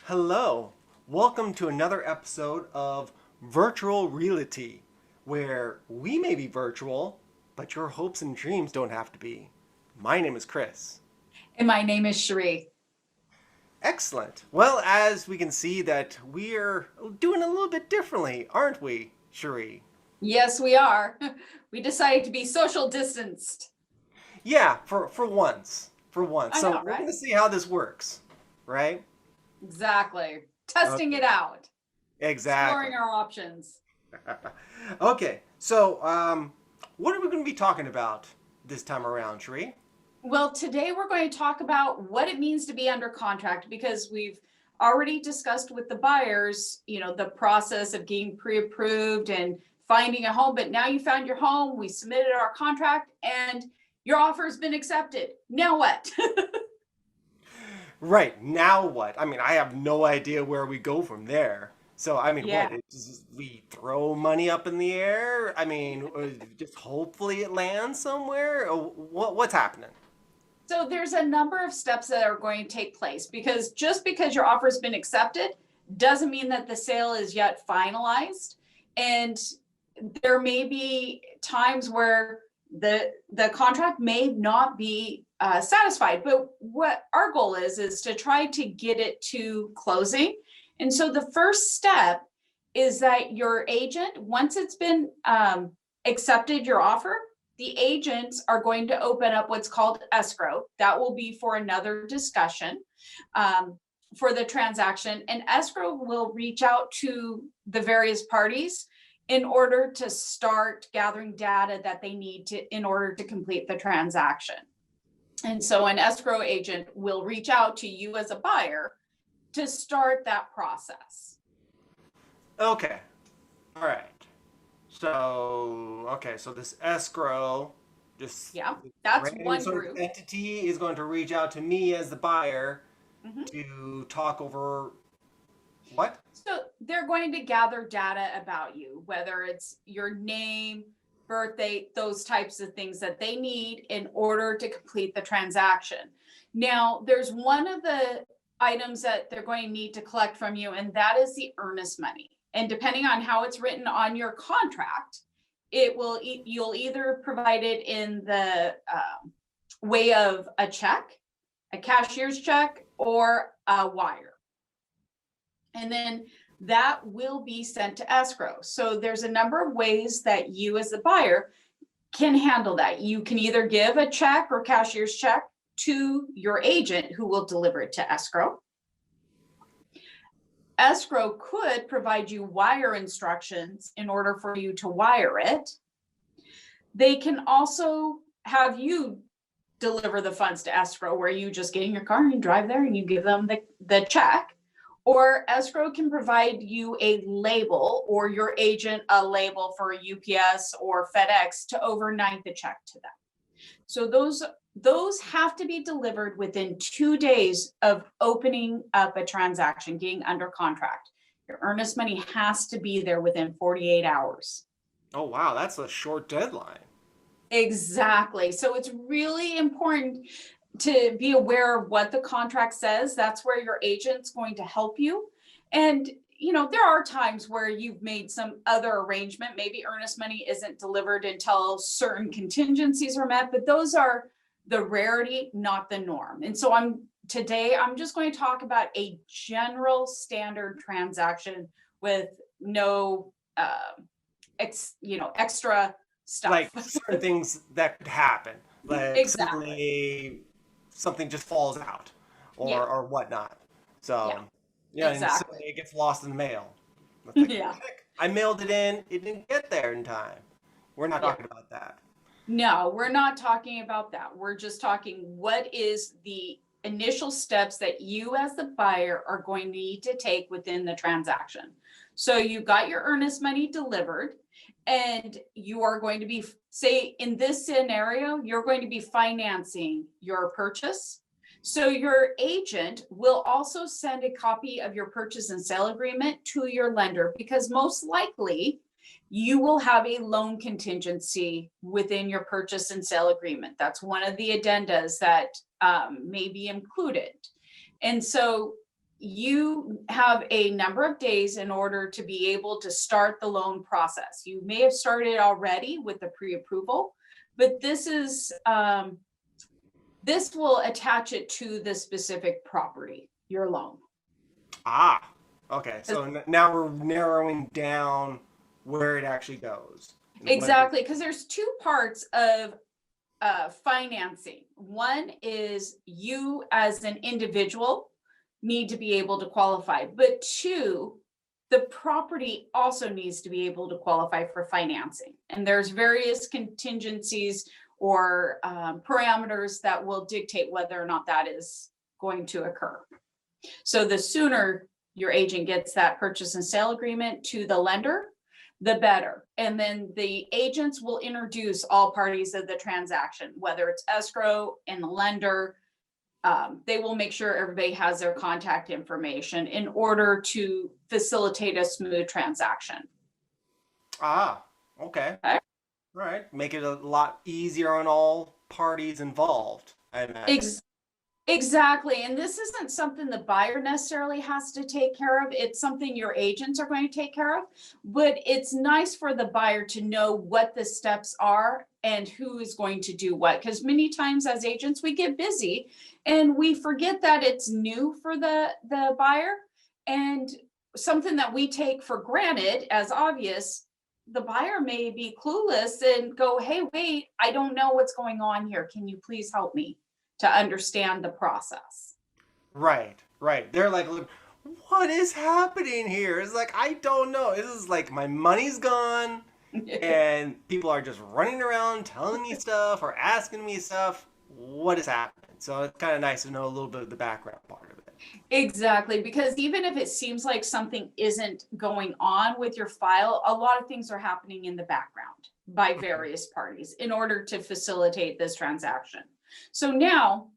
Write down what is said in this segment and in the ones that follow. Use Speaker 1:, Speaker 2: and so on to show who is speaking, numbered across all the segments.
Speaker 1: Hello, welcome to another episode of Virtual Reality, where we may be virtual, but your hopes and dreams don't have to be. My name is Chris.
Speaker 2: And my name is Cherie.
Speaker 1: Excellent. Well, as we can see that we're doing a little bit differently, aren't we, Cherie?
Speaker 2: Yes, we are. We decided to be social distanced.
Speaker 1: Yeah, for once. For once.
Speaker 2: I
Speaker 1: So
Speaker 2: know,
Speaker 1: we're
Speaker 2: right?
Speaker 1: going to see how this works, right?
Speaker 2: Exactly. Testing it
Speaker 1: Okay,
Speaker 2: out,
Speaker 1: exactly.
Speaker 2: exploring our options.
Speaker 1: Okay, so what are we going to be talking about this time around, Cherie?
Speaker 2: Well, today we're going to talk about what it means to be under contract because we've already discussed with the buyers, the process of getting pre-approved and finding a home. But now you found your home, we submitted our contract, and your offer has been accepted. Now what?
Speaker 1: Right, now what? I mean, I have no idea where we go from there. So, I mean,
Speaker 2: Yeah.
Speaker 1: what? We throw money up in the air? I mean, just hopefully it lands somewhere? Or what's happening?
Speaker 2: So there's a number of steps that are going to take place because just because your offer has been accepted doesn't mean that the sale is yet finalized. And there may be times where the contract may not be satisfied. But what our goal is to try to get it to closing. And so the first step is that your agent, once it's been accepted your offer, the agents are going to open up what's called escrow. That will be for another discussion for the transaction. And escrow will reach out to the various parties in order to start gathering data that they need to in order to complete the transaction. And so an escrow agent will reach out to you as a buyer to start that process.
Speaker 1: Okay, all right. So, okay, so this escrow, just
Speaker 2: Yeah,
Speaker 1: this
Speaker 2: that's
Speaker 1: random
Speaker 2: one
Speaker 1: sort of
Speaker 2: group.
Speaker 1: entity is going to reach out to me as the buyer
Speaker 2: Mhm.
Speaker 1: to talk over what?
Speaker 2: So they're going to gather data about you, whether it's your name, birthday, those types of things that they need in order to complete the transaction. Now, there's one of the items that they're going to need to collect from you, and that is the earnest money. And depending on how it's written on your contract, you'll either provide it in the way of a check, a cashier's check, or a wire. And then that will be sent to escrow. So there's a number of ways that you as the buyer can handle that. You can either give a check or cashier's check to your agent who will deliver it to escrow. Escrow could provide you wire instructions in order for you to wire it. They can also have you deliver the funds to escrow where you just get in your car and you drive there and you give them the check. Or escrow can provide you a label or your agent a label for UPS or FedEx to overnight the check to them. So those have to be delivered within 2 days of opening up a transaction, getting under contract. Your earnest money has to be there within 48 hours.
Speaker 1: Oh, wow, that's a short deadline.
Speaker 2: Exactly. So it's really important to be aware of what the contract says. That's where your agent's going to help you. And there are times where you've made some other arrangement. Maybe earnest money isn't delivered until certain contingencies are met, but those are the rarity, not the norm. And so I'm just going to talk about a general standard transaction with no extra
Speaker 1: Like
Speaker 2: stuff.
Speaker 1: certain things that could happen, like
Speaker 2: Exactly.
Speaker 1: suddenly something just falls out
Speaker 2: Yeah.
Speaker 1: or whatnot. So,
Speaker 2: Yeah.
Speaker 1: yeah, and
Speaker 2: Exactly.
Speaker 1: suddenly it gets lost in the mail. It's like,
Speaker 2: Yeah.
Speaker 1: heck, I mailed it in, it didn't get there in time. We're not
Speaker 2: Yeah.
Speaker 1: talking about that.
Speaker 2: No, we're not talking about that. We're just talking what is the initial steps that you as the buyer are going to need to take within the transaction. So you got your earnest money delivered and you are going to be, say in this scenario, you're going to be financing your purchase. So your agent will also send a copy of your purchase and sale agreement to your lender because most likely you will have a loan contingency within your purchase and sale agreement. That's one of the addendas that may be included. And so you have a number of days in order to be able to start the loan process. You may have started already with the pre-approval, but this will attach it to the specific property, your loan.
Speaker 1: Ah, okay. So now we're narrowing down where it actually goes.
Speaker 2: Exactly, because there's two parts of financing. One is you as an individual need to be able to qualify, but two, the property also needs to be able to qualify for financing. And there's various contingencies or parameters that will dictate whether or not that is going to occur. So the sooner your agent gets that purchase and sale agreement to the lender, the better. And then the agents will introduce all parties of the transaction, whether it's escrow and the lender. They will make sure everybody has their contact information in order to facilitate a smooth transaction.
Speaker 1: Ah, okay.
Speaker 2: Okay.
Speaker 1: All right. Make it a lot easier on all parties involved, I imagine.
Speaker 2: Exactly. And this isn't something the buyer necessarily has to take care of. It's something your agents are going to take care of. But it's nice for the buyer to know what the steps are and who is going to do what. Because many times as agents, we get busy and we forget that it's new for the buyer. And something that we take for granted as obvious, the buyer may be clueless and go, hey, wait, I don't know what's going on here. Can you please help me to understand the process?
Speaker 1: Right, right. They're like, look, what is happening here? It's like, I don't know. This is like my money's gone, and people are just running around telling me stuff or asking me stuff. What is happening? So it's kind of nice to know a little bit of the background part of it.
Speaker 2: Exactly, because even if it seems like something isn't going on with your file, a lot of things are happening in the background by various parties in order to facilitate this transaction. So now,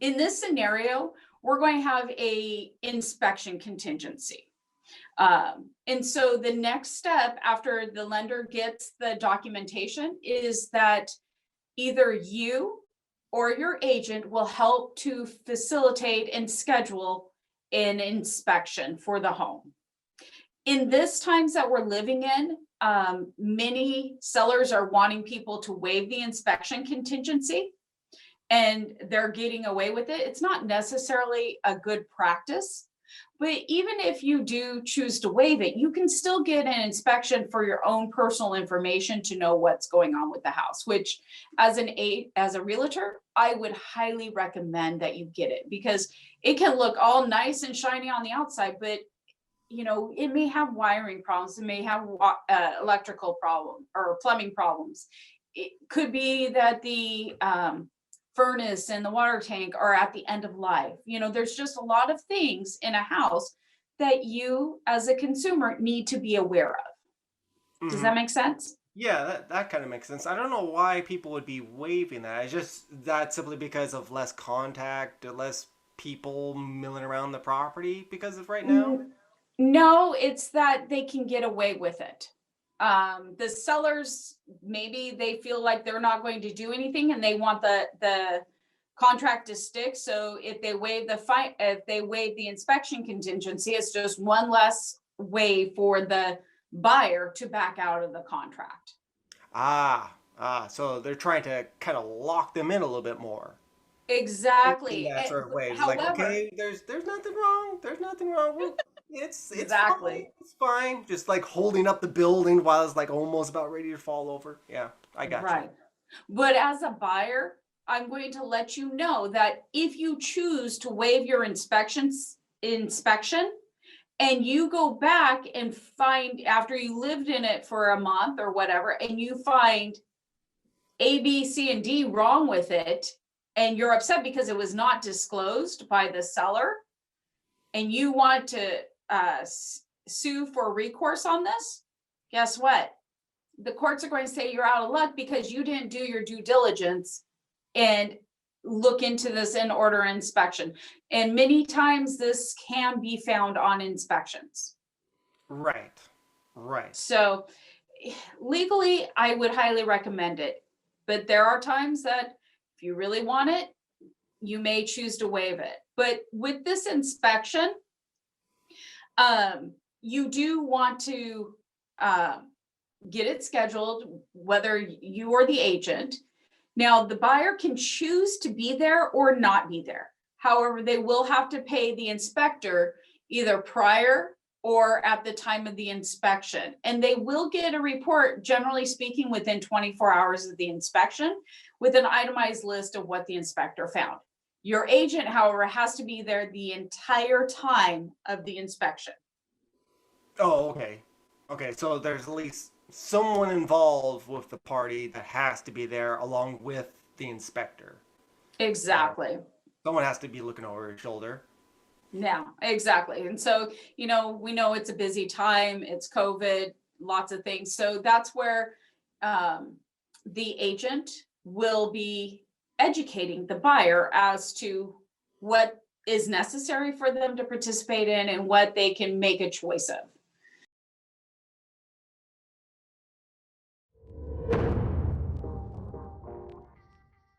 Speaker 2: in this scenario, we're going to have a inspection contingency. And so the next step after the lender gets the documentation is that either you or your agent will help to facilitate and schedule an inspection for the home. In this times that we're living in, many sellers are wanting people to waive the inspection contingency, and they're getting away with it. It's not necessarily a good practice, but even if you do choose to waive it, you can still get an inspection for your own personal information to know what's going on with the house, which as a realtor, I would highly recommend that you get it, because it can look all nice and shiny on the outside, but it may have wiring problems. It may have electrical problem or plumbing problems. It could be that the furnace and the water tank are at the end of life. There's just a lot of things in a house that you as a consumer need to be aware of. Does that make sense?
Speaker 1: Yeah, that kind of makes sense. I don't know why people would be waiving that. It's just that simply because of less contact, less people milling around the property because of right now.
Speaker 2: No, it's that they can get away with it. The sellers, maybe they feel like they're not going to do anything and they want the contract to stick. So if they waive the inspection contingency, it's just one less way for the buyer to back out of the contract.
Speaker 1: So they're trying to kind of lock them in a little bit more in
Speaker 2: Exactly.
Speaker 1: that sort of way. It's like,
Speaker 2: However,
Speaker 1: okay, there's nothing wrong. There's nothing wrong. It's fine.
Speaker 2: exactly.
Speaker 1: It's fine. Just like holding up the building while it's like almost about ready to fall over. Yeah, I got you.
Speaker 2: Right. But as a buyer, I'm going to let you know that if you choose to waive your inspection and you go back and find, after you lived in it for a month or whatever, and you find A, B, C, and D wrong with it, and you're upset because it was not disclosed by the seller, and you want to sue for recourse on this, guess what? The courts are going to say you're out of luck because you didn't do your due diligence and look into this and order inspection. And many times this can be found on inspections.
Speaker 1: Right. Right.
Speaker 2: So legally, I would highly recommend it. But there are times that if you really want it, you may choose to waive it. But with this inspection, you do want to get it scheduled, whether you or the agent. Now, the buyer can choose to be there or not be there. However, they will have to pay the inspector either prior or at the time of the inspection. And they will get a report, generally speaking, within 24 hours of the inspection with an itemized list of what the inspector found. Your agent, however, has to be there the entire time of the inspection.
Speaker 1: Oh, okay. Okay, so there's at least someone involved with the party that has to be there along with the inspector.
Speaker 2: Exactly.
Speaker 1: Someone has to be looking over his shoulder.
Speaker 2: Yeah, exactly. And so, we know it's a busy time, it's COVID, lots of things. So that's where the agent will be educating the buyer as to what is necessary for them to participate in and what they can make a choice of.